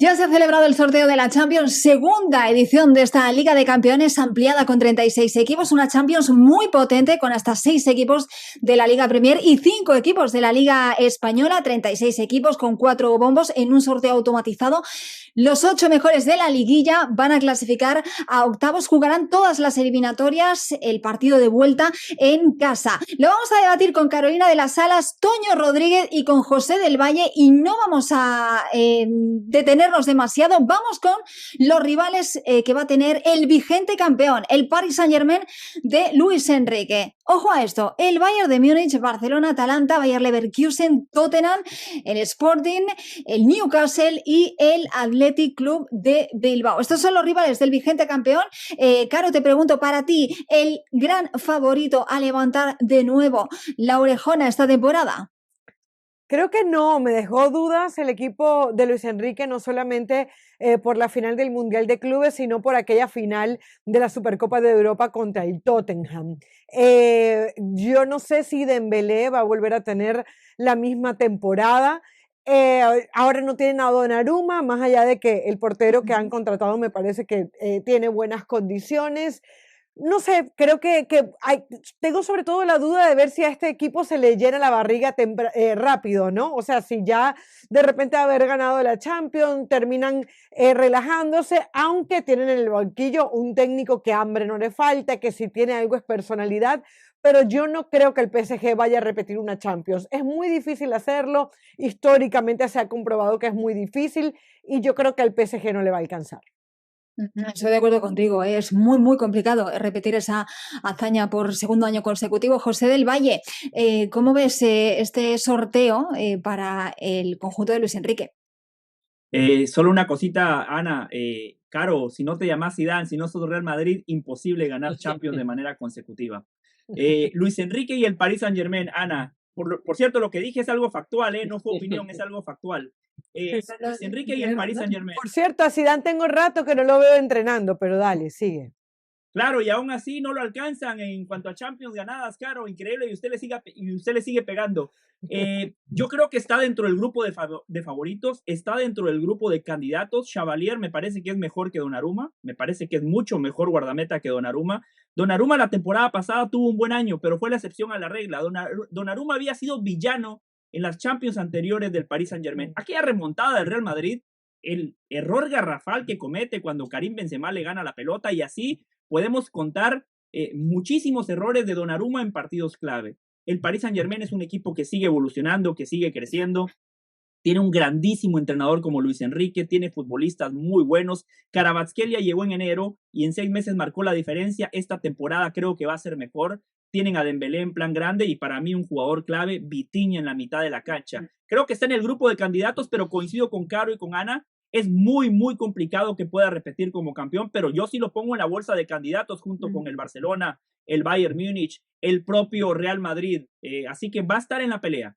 Ya se ha celebrado el sorteo de la Champions, segunda edición de esta Liga de Campeones ampliada con 36 equipos, una Champions muy potente con hasta 6 equipos de la Liga Premier y 5 equipos de la Liga Española, 36 equipos con 4 bombos en un sorteo automatizado. Los 8 mejores de la liguilla van a clasificar a octavos, jugarán todas las eliminatorias, el partido de vuelta en casa. Lo vamos a debatir con Carolina de las Alas, Toño Rodríguez y con José del Valle y no vamos a detenernos demasiado. Vamos con los rivales que va a tener el vigente campeón, el Paris Saint-Germain de Luis Enrique. Ojo a esto, el Bayern de Múnich, Barcelona, Atalanta, Bayer Leverkusen, Tottenham, el Sporting, el Newcastle y el Athletic Club de Bilbao. Estos son los rivales del vigente campeón. Caro, te pregunto, para ti, el gran favorito a levantar de nuevo la orejona esta temporada. Creo que no, me dejó dudas el equipo de Luis Enrique, no solamente por la final del Mundial de Clubes, sino por aquella final de la Supercopa de Europa contra el Tottenham. Yo no sé si Dembélé va a volver a tener la misma temporada. Ahora no tienen a Donnarumma, más allá de que el portero que han contratado me parece que tiene buenas condiciones. No sé, creo que tengo sobre todo la duda de ver si a este equipo se le llena la barriga rápido, ¿no? O sea, si ya de repente haber ganado la Champions, terminan relajándose, aunque tienen en el banquillo un técnico que hambre no le falta, que si tiene algo es personalidad, pero yo no creo que el PSG vaya a repetir una Champions. Es muy difícil hacerlo, históricamente se ha comprobado que es muy difícil y yo creo que al PSG no le va a alcanzar. Estoy de acuerdo contigo, es muy, muy complicado repetir esa hazaña por segundo año consecutivo. José del Valle, ¿cómo ves este sorteo para el conjunto de Luis Enrique? Solo una cosita, Ana. Caro, si no te llamas Zidane, si no sos Real Madrid, imposible ganar Champions de manera consecutiva. Luis Enrique y el Paris Saint-Germain, Ana. Por cierto, lo que dije es algo factual, no fue opinión, es algo factual. Luis Enrique y el Paris Saint-Germain. Por cierto, a Zidane tengo rato que no lo veo entrenando, pero dale, sigue. Claro, y aún así no lo alcanzan en cuanto a Champions ganadas, Caro, increíble, y usted le sigue pegando. Yo creo que está dentro del grupo de favoritos, está dentro del grupo de candidatos. Chevalier me parece que es mejor que Donnarumma, me parece que es mucho mejor guardameta que Donnarumma. Donnarumma la temporada pasada tuvo un buen año, pero fue la excepción a la regla. Donnarumma había sido villano en las Champions anteriores del Paris Saint-Germain. Aquella remontada del Real Madrid, el error garrafal que comete cuando Karim Benzema le gana la pelota y así podemos contar muchísimos errores de Donnarumma en partidos clave. El Paris Saint-Germain es un equipo que sigue evolucionando, que sigue creciendo. Tiene un grandísimo entrenador como Luis Enrique, tiene futbolistas muy buenos. Kvaratskhelia llegó en enero y en 6 meses marcó la diferencia. Esta temporada creo que va a ser mejor. Tienen a Dembélé en plan grande y para mí un jugador clave, Vitinha en la mitad de la cancha. Creo que está en el grupo de candidatos, pero coincido con Caro y con Ana. Es muy, muy complicado que pueda repetir como campeón, pero yo sí lo pongo en la bolsa de candidatos junto con el Barcelona, el Bayern Múnich, el propio Real Madrid. Así que va a estar en la pelea.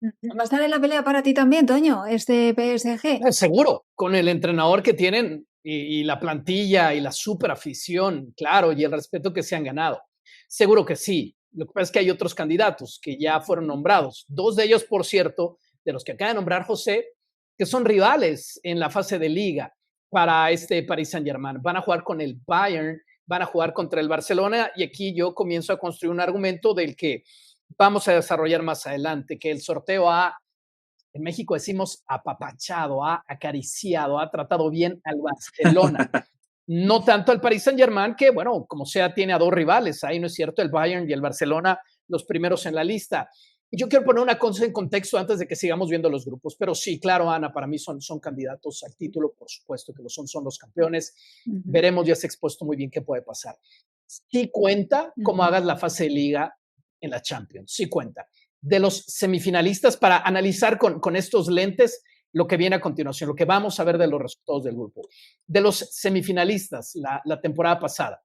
¿Va a estar en la pelea para ti también, Toño, este PSG? Seguro, con el entrenador que tienen y la plantilla y la super afición, claro, y el respeto que se han ganado. Seguro que sí. Lo que pasa es que hay otros candidatos que ya fueron nombrados. 2 de ellos, por cierto, de los que acaba de nombrar José, que son rivales en la fase de liga para este Paris Saint-Germain. Van a jugar con el Bayern, van a jugar contra el Barcelona y aquí yo comienzo a construir un argumento del que vamos a desarrollar más adelante, que el sorteo en México decimos apapachado, ha acariciado, ha tratado bien al Barcelona. No tanto al Paris Saint-Germain, que bueno, como sea, tiene a 2 rivales. Ahí no es cierto, el Bayern y el Barcelona, los primeros en la lista. Y yo quiero poner una cosa en contexto antes de que sigamos viendo los grupos, pero sí, claro, Ana, para mí son candidatos al título, por supuesto que lo son los campeones. Veremos, ya se ha expuesto muy bien qué puede pasar. Sí cuenta cómo hagas la fase de liga en la Champions, sí cuenta. De los semifinalistas, para analizar con estos lentes lo que viene a continuación, lo que vamos a ver de los resultados del grupo. De los semifinalistas, la temporada pasada,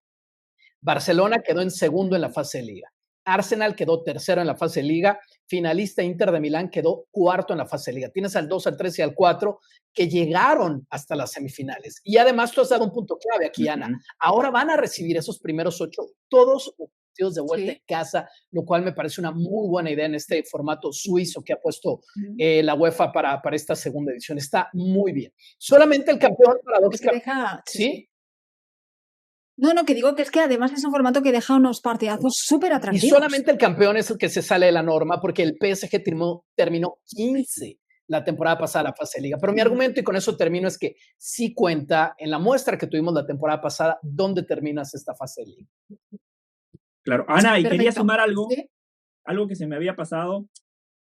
Barcelona quedó en segundo en la fase de liga. Arsenal quedó tercero en la fase de liga, finalista Inter de Milán quedó cuarto en la fase de liga. Tienes al 2, al 3 y al 4 que llegaron hasta las semifinales. Y además tú has dado un punto clave aquí, Ana. Ahora van a recibir esos primeros 8, todos partidos de vuelta en casa, lo cual me parece una muy buena idea en este formato suizo que ha puesto la UEFA para esta segunda edición. Está muy bien. Solamente el campeón paradójicamente. ¿Sí? No, que digo que es que además es un formato que deja unos partidazos súper atractivos. Y solamente el campeón es el que se sale de la norma, porque el PSG terminó 15 la temporada pasada la fase de liga. Pero mi argumento, y con eso termino, es que sí cuenta en la muestra que tuvimos la temporada pasada, dónde terminas esta fase de liga. Claro, Ana, y quería sumar algo, algo que se me había pasado.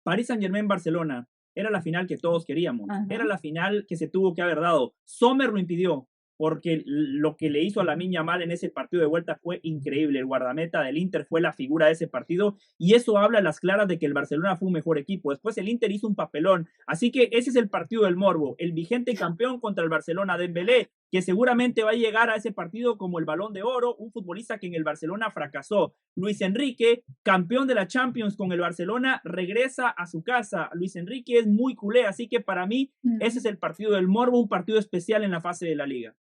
Paris Saint-Germain-Barcelona era la final que todos queríamos. Era la final que se tuvo que haber dado. Sommer lo impidió, porque lo que le hizo a Lamine Yamal en ese partido de vuelta fue increíble. El guardameta del Inter fue la figura de ese partido y eso habla a las claras de que el Barcelona fue un mejor equipo. Después el Inter hizo un papelón. Así que ese es el partido del morbo. El vigente campeón contra el Barcelona, Dembélé, que seguramente va a llegar a ese partido como el Balón de Oro, un futbolista que en el Barcelona fracasó. Luis Enrique, campeón de la Champions con el Barcelona, regresa a su casa. Luis Enrique es muy culé, así que para mí ese es el partido del morbo, un partido especial en la fase de la Liga.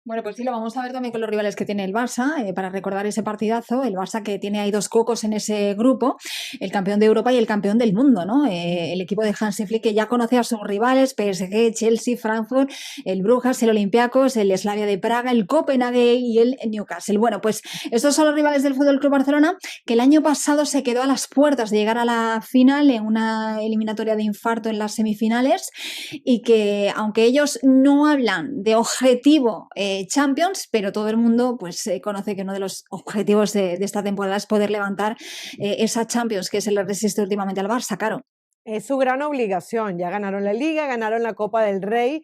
Bueno, pues sí, lo vamos a ver también con los rivales que tiene el Barça, para recordar ese partidazo. El Barça que tiene ahí dos cocos en ese grupo, el campeón de Europa y el campeón del mundo, ¿no? El equipo de Hansi Flick que ya conoce a sus rivales, PSG, Chelsea, Frankfurt, el Brujas, el Olympiacos, el Slavia de Praga, el Copenhague y el Newcastle. Bueno, pues estos son los rivales del Fútbol Club Barcelona, que el año pasado se quedó a las puertas de llegar a la final en una eliminatoria de infarto en las semifinales y que, aunque ellos no hablan de objetivo Champions, pero todo el mundo pues conoce que uno de los objetivos de esta temporada es poder levantar esa Champions que se le resiste últimamente al Barça, Caro. Es su gran obligación, ya ganaron la Liga, ganaron la Copa del Rey.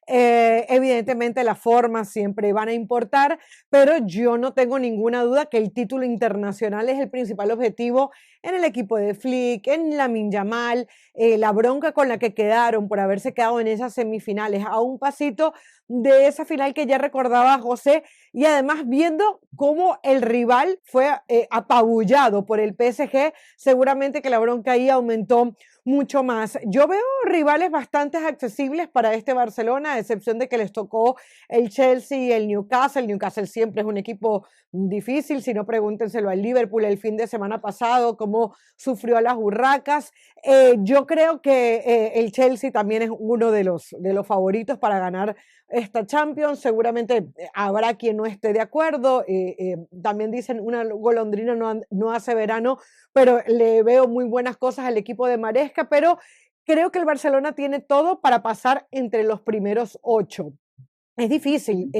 Evidentemente las formas siempre van a importar, pero yo no tengo ninguna duda que el título internacional es el principal objetivo en el equipo de Flick, en Lamine Yamal, la bronca con la que quedaron por haberse quedado en esas semifinales a un pasito de esa final que ya recordaba José, y además viendo cómo el rival fue apabullado por el PSG, seguramente que la bronca ahí aumentó mucho más. Yo veo rivales bastante accesibles para este Barcelona, a excepción de que les tocó el Chelsea y el Newcastle. El Newcastle siempre es un equipo difícil, si no pregúntenselo al Liverpool el fin de semana pasado, cómo sufrió a las Urracas. Yo creo que el Chelsea también es uno de los favoritos para ganar esta Champions. Seguramente habrá quien no esté de acuerdo. También dicen una golondrina no hace verano, pero le veo muy buenas cosas al equipo de Maresca, pero creo que el Barcelona tiene todo para pasar entre los primeros 8. Es difícil,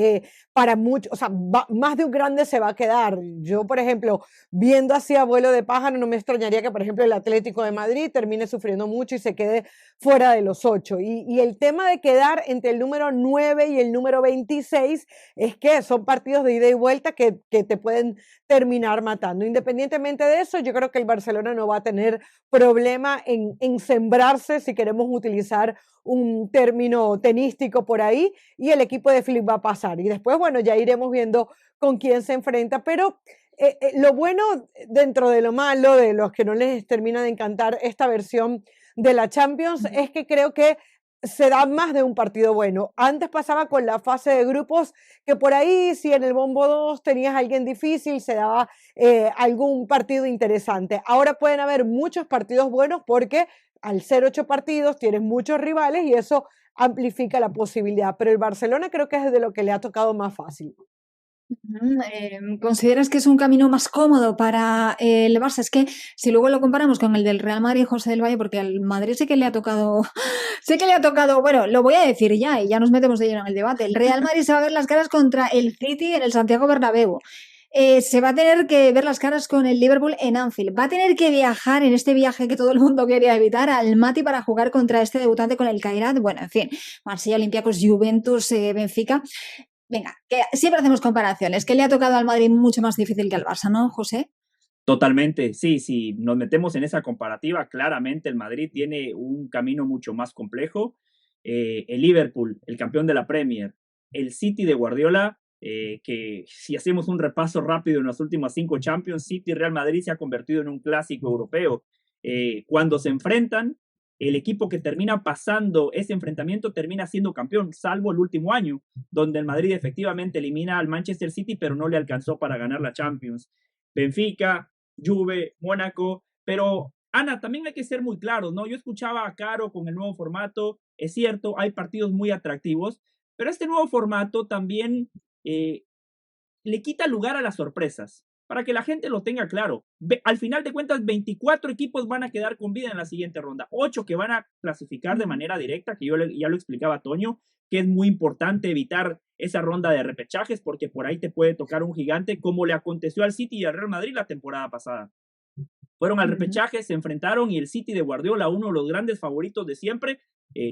para muchos, o sea, más de un grande se va a quedar. Yo, por ejemplo, viendo así a vuelo de pájaro, no me extrañaría que, por ejemplo, el Atlético de Madrid termine sufriendo mucho y se quede fuera de los 8. Y el tema de quedar entre el número 9 y el número 26 es que son partidos de ida y vuelta que te pueden terminar matando. Independientemente de eso, yo creo que el Barcelona no va a tener problema en sembrarse, si queremos utilizar un término tenístico por ahí, y el equipo de Flick va a pasar. Y después, bueno, ya iremos viendo con quién se enfrenta, pero lo bueno dentro de lo malo, de los que no les termina de encantar esta versión de la Champions, es que creo que se da más de un partido bueno. Antes pasaba con la fase de grupos, que por ahí, si en el bombo 2 tenías a alguien difícil, se daba algún partido interesante. Ahora pueden haber muchos partidos buenos porque al ser 8 partidos tienes muchos rivales y eso amplifica la posibilidad. Pero el Barcelona creo que es de lo que le ha tocado más fácil. ¿Consideras que es un camino más cómodo para el Barça? Es que si luego lo comparamos con el del Real Madrid, José del Valle, porque al Madrid sé que le ha tocado, bueno, lo voy a decir ya y ya nos metemos de lleno en el debate. El Real Madrid se va a ver las caras contra el City en el Santiago Bernabéu. Se va a tener que ver las caras con el Liverpool en Anfield. Va a tener que viajar en este viaje que todo el mundo quería evitar al Mati para jugar contra este debutante con el Kairat. Bueno, en fin, Marsella, Olympiacos, Juventus, Benfica. Venga, que siempre hacemos comparaciones. ¿Qué le ha tocado al Madrid mucho más difícil que al Barça, no, José? Totalmente, sí, si nos metemos en esa comparativa, claramente el Madrid tiene un camino mucho más complejo. El Liverpool, el campeón de la Premier, el City de Guardiola, que si hacemos un repaso rápido en las últimas 5 Champions, City y Real Madrid se ha convertido en un clásico europeo. Cuando se enfrentan, el equipo que termina pasando ese enfrentamiento termina siendo campeón, salvo el último año, donde el Madrid efectivamente elimina al Manchester City, pero no le alcanzó para ganar la Champions. Benfica, Juve, Mónaco, pero Ana, también hay que ser muy claros, ¿no? Yo escuchaba a Caro con el nuevo formato, es cierto, hay partidos muy atractivos, pero este nuevo formato también le quita lugar a las sorpresas, para que la gente lo tenga claro. Al final de cuentas, 24 equipos van a quedar con vida en la siguiente ronda, 8 que van a clasificar de manera directa, que yo ya lo explicaba a Toño, que es muy importante evitar esa ronda de repechajes, porque por ahí te puede tocar un gigante, como le aconteció al City y al Real Madrid la temporada pasada. Fueron al repechaje, se enfrentaron y el City de Guardiola, uno de los grandes favoritos de siempre,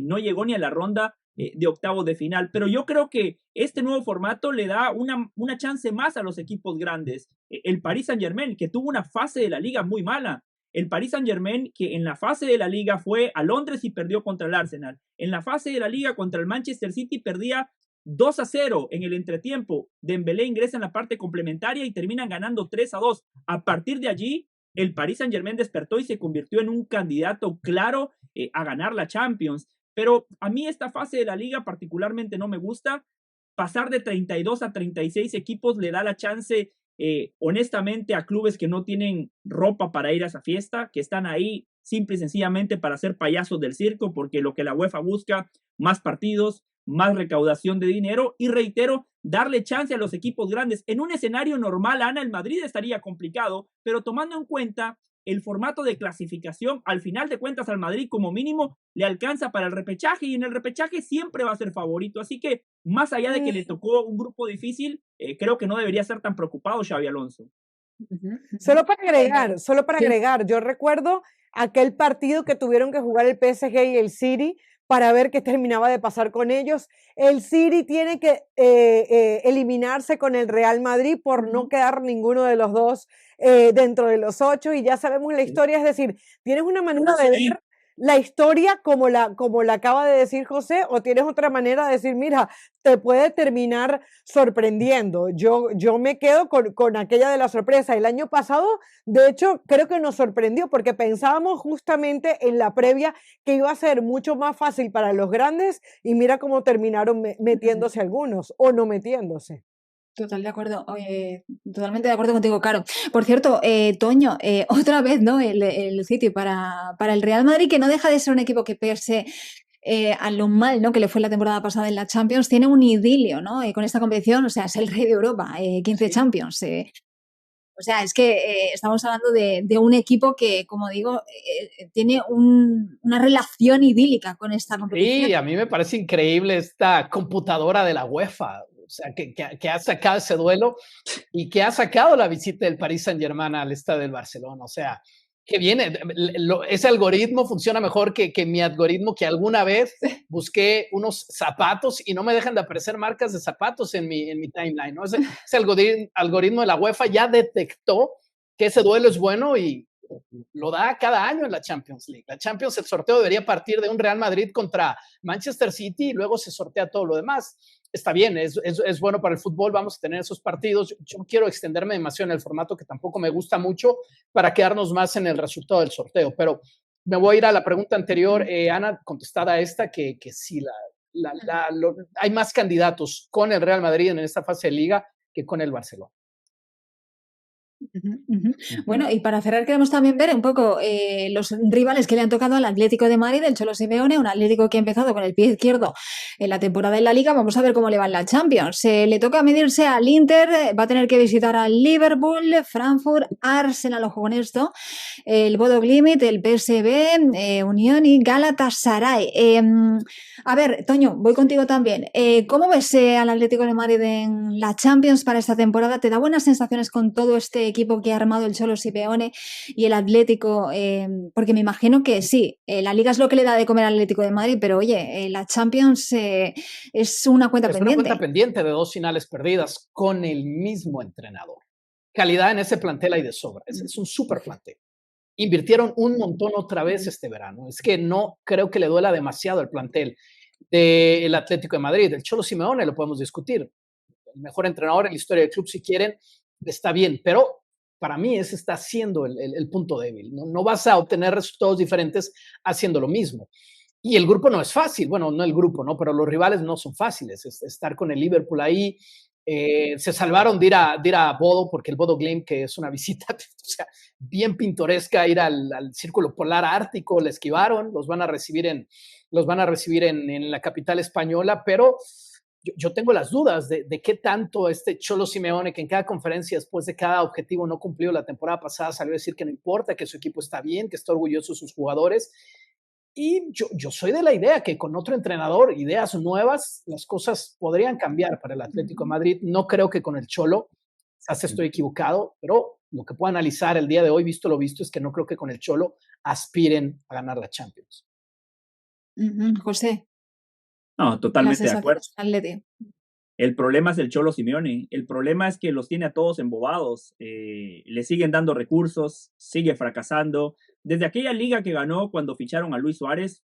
no llegó ni a la ronda de octavos de final. Pero yo creo que este nuevo formato le da una chance más a los equipos grandes. El Paris Saint-Germain, que tuvo una fase de la liga muy mala. El Paris Saint-Germain, que en la fase de la liga fue a Londres y perdió contra el Arsenal. En la fase de la liga contra el Manchester City perdía 2-0 en el entretiempo. Dembélé ingresa en la parte complementaria y terminan ganando 3-2. A partir de allí, el Paris Saint-Germain despertó y se convirtió en un candidato claro a ganar la Champions. Pero a mí esta fase de la liga particularmente no me gusta. Pasar de 32 a 36 equipos le da la chance, honestamente, a clubes que no tienen ropa para ir a esa fiesta, que están ahí simple y sencillamente para ser payasos del circo, porque lo que la UEFA busca, más partidos, más recaudación de dinero y, reitero, darle chance a los equipos grandes. En un escenario normal, Ana, el Madrid estaría complicado, pero tomando en cuenta el formato de clasificación, al final de cuentas al Madrid como mínimo le alcanza para el repechaje y en el repechaje siempre va a ser favorito. Así que más allá de que le tocó un grupo difícil, creo que no debería ser tan preocupado Xabi Alonso. Solo para agregar, yo recuerdo aquel partido que tuvieron que jugar el PSG y el City para ver qué terminaba de pasar con ellos. El City tiene que eliminarse con el Real Madrid por no quedar ninguno de los dos dentro de los 8 y ya sabemos la historia, es decir, tienes una manera de ver la historia como la acaba de decir José, o tienes otra manera de decir, mira, te puede terminar sorprendiendo. Yo me quedo con aquella de la sorpresa. El año pasado, de hecho, creo que nos sorprendió porque pensábamos justamente en la previa que iba a ser mucho más fácil para los grandes y mira cómo terminaron metiéndose algunos o no metiéndose. Totalmente de acuerdo contigo, Caro. Por cierto, Toño, otra vez, ¿no? El City para el Real Madrid, que no deja de ser un equipo que pese a lo mal, ¿no? Que le fue la temporada pasada en la Champions, tiene un idilio, ¿no? Con esta competición, o sea, es el rey de Europa, 15 Champions. O sea, es que estamos hablando de un equipo que, como digo, tiene una relación idílica con esta competición. Sí, a mí me parece increíble esta computadora de la UEFA. O sea, que ha sacado ese duelo y que ha sacado la visita del Paris Saint-Germain al estadio del Barcelona. O sea, que viene, ese algoritmo funciona mejor que mi algoritmo, que alguna vez busqué unos zapatos y no me dejan de aparecer marcas de zapatos en mi timeline, ¿no? Ese algoritmo de la UEFA ya detectó que ese duelo es bueno y lo da cada año en la Champions League. La Champions, el sorteo debería partir de un Real Madrid contra Manchester City y luego se sortea todo lo demás. Está bien, es bueno para el fútbol, vamos a tener esos partidos. Yo no quiero extenderme demasiado en el formato, que tampoco me gusta mucho, para quedarnos más en el resultado del sorteo, pero me voy a ir a la pregunta anterior, Ana, contestada a esta, que sí, hay más candidatos con el Real Madrid en esta fase de liga que con el Barcelona. Bueno, y para cerrar queremos también ver un poco los rivales que le han tocado al Atlético de Madrid, el Cholo Simeone, un Atlético que ha empezado con el pie izquierdo en la temporada en la Liga. Vamos a ver cómo le va en la Champions. Le toca medirse al Inter, va a tener que visitar al Liverpool, Frankfurt, Arsenal, ojo con esto, el Bodo Glimt, el PSV, Unión y Galatasaray. A ver, Toño, voy contigo también. ¿Cómo ves al Atlético de Madrid en la Champions para esta temporada? ¿Te da buenas sensaciones con todo este equipo que ha armado el Cholo Simeone y el Atlético? Porque me imagino que sí, la Liga es lo que le da de comer al Atlético de Madrid, pero oye, la Champions es una cuenta pendiente. Es una cuenta pendiente de 2 finales perdidas con el mismo entrenador. Calidad en ese plantel hay de sobra. Es un súper plantel. Invirtieron un montón otra vez este verano. Es que no creo que le duela demasiado el plantel del Atlético de Madrid. El Cholo Simeone lo podemos discutir. El mejor entrenador en la historia del club, si quieren, está bien, pero para mí ese está siendo el punto débil. No vas a obtener resultados diferentes haciendo lo mismo. Y el grupo no es fácil. Bueno, no el grupo, ¿no? Pero los rivales no son fáciles. Estar con el Liverpool ahí, Se salvaron de ir a Bodo, porque el Bodo Glimt, que es una visita, o sea, bien pintoresca, ir al Círculo Polar Ártico, la esquivaron, los van a recibir en la capital española, pero yo tengo las dudas de qué tanto este Cholo Simeone, que en cada conferencia, después de cada objetivo no cumplido la temporada pasada, salió a decir que no importa, que su equipo está bien, que está orgulloso de sus jugadores. Y yo soy de la idea que con otro entrenador, ideas nuevas, las cosas podrían cambiar para el Atlético de Madrid. No creo que con el Cholo, quizás estoy equivocado, pero lo que puedo analizar el día de hoy, visto lo visto, es que no creo que con el Cholo aspiren a ganar la Champions. José. No, totalmente de acuerdo. Atleti. El problema es el Cholo Simeone. El problema es que los tiene a todos embobados. Le siguen dando recursos, sigue fracasando. Desde aquella liga que ganó cuando ficharon a Luis Suárez,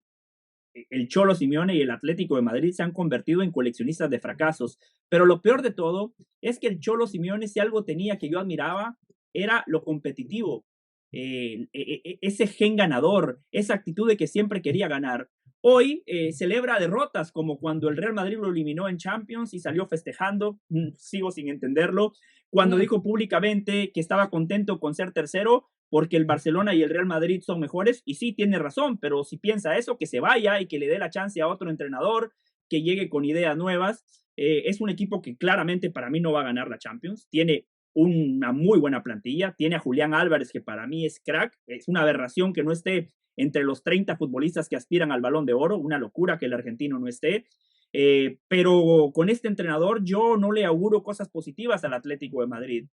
el Cholo Simeone y el Atlético de Madrid se han convertido en coleccionistas de fracasos. Pero lo peor de todo es que el Cholo Simeone, si algo tenía que yo admiraba, era lo competitivo. Ese gen ganador, esa actitud de que siempre quería ganar. Hoy celebra derrotas, como cuando el Real Madrid lo eliminó en Champions y salió festejando, sigo sin entenderlo, cuando dijo públicamente que estaba contento con ser tercero porque el Barcelona y el Real Madrid son mejores, y sí, tiene razón, pero si piensa eso, que se vaya y que le dé la chance a otro entrenador, que llegue con ideas nuevas. Es un equipo que claramente para mí no va a ganar la Champions, tiene una muy buena plantilla, tiene a Julián Álvarez, que para mí es crack, es una aberración que no esté entre los 30 futbolistas que aspiran al Balón de Oro, una locura que el argentino no esté, pero con este entrenador yo no le auguro cosas positivas al Atlético de Madrid.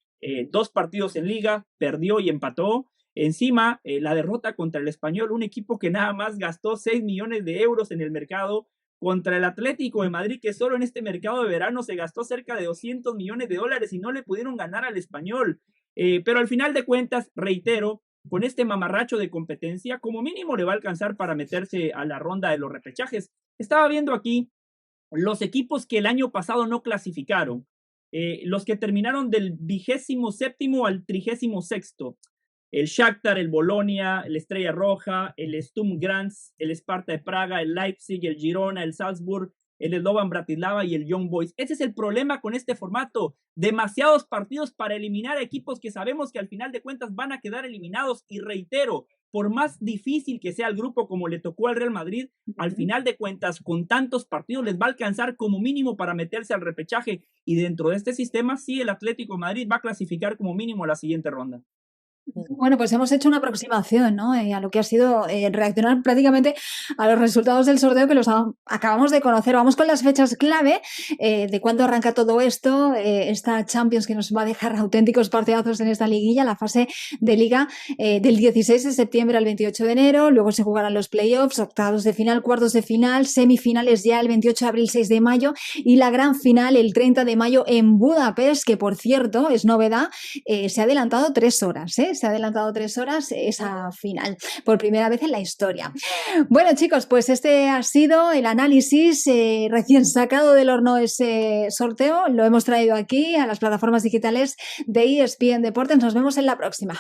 2 partidos en Liga, perdió y empató. Encima, la derrota contra el Español, un equipo que nada más gastó 6 millones de euros en el mercado, contra el Atlético de Madrid, que solo en este mercado de verano se gastó cerca de 200 millones de dólares y no le pudieron ganar al Español. Pero al final de cuentas, reitero, con este mamarracho de competencia, como mínimo le va a alcanzar para meterse a la ronda de los repechajes. Estaba viendo aquí los equipos que el año pasado no clasificaron, los que terminaron del 27º al 36º. El Shakhtar, el Bolonia, el Estrella Roja, el Sturm Graz, el Sparta de Praga, el Leipzig, el Girona, el Salzburg, el Slovan Bratislava y el Young Boys. Ese es el problema con este formato. Demasiados partidos para eliminar a equipos que sabemos que al final de cuentas van a quedar eliminados. Y reitero, por más difícil que sea el grupo como le tocó al Real Madrid, al final de cuentas, con tantos partidos les va a alcanzar como mínimo para meterse al repechaje. Y dentro de este sistema, sí, el Atlético de Madrid va a clasificar como mínimo a la siguiente ronda. Bueno, pues hemos hecho una aproximación, ¿no? A lo que ha sido reaccionar prácticamente a los resultados del sorteo que los acabamos de conocer. Vamos con las fechas clave de cuándo arranca todo esto, esta Champions que nos va a dejar auténticos partidazos en esta liguilla, la fase de liga del 16 de septiembre al 28 de enero, luego se jugarán los playoffs, octavos de final, cuartos de final, semifinales ya el 28 de abril, 6 de mayo y la gran final el 30 de mayo en Budapest, que por cierto, es novedad, se ha adelantado 3 horas, se ha adelantado 3 horas esa final, por primera vez en la historia. Bueno, chicos, pues este ha sido el análisis recién sacado del horno, ese sorteo. Lo hemos traído aquí a las plataformas digitales de ESPN Deportes. Nos vemos en la próxima.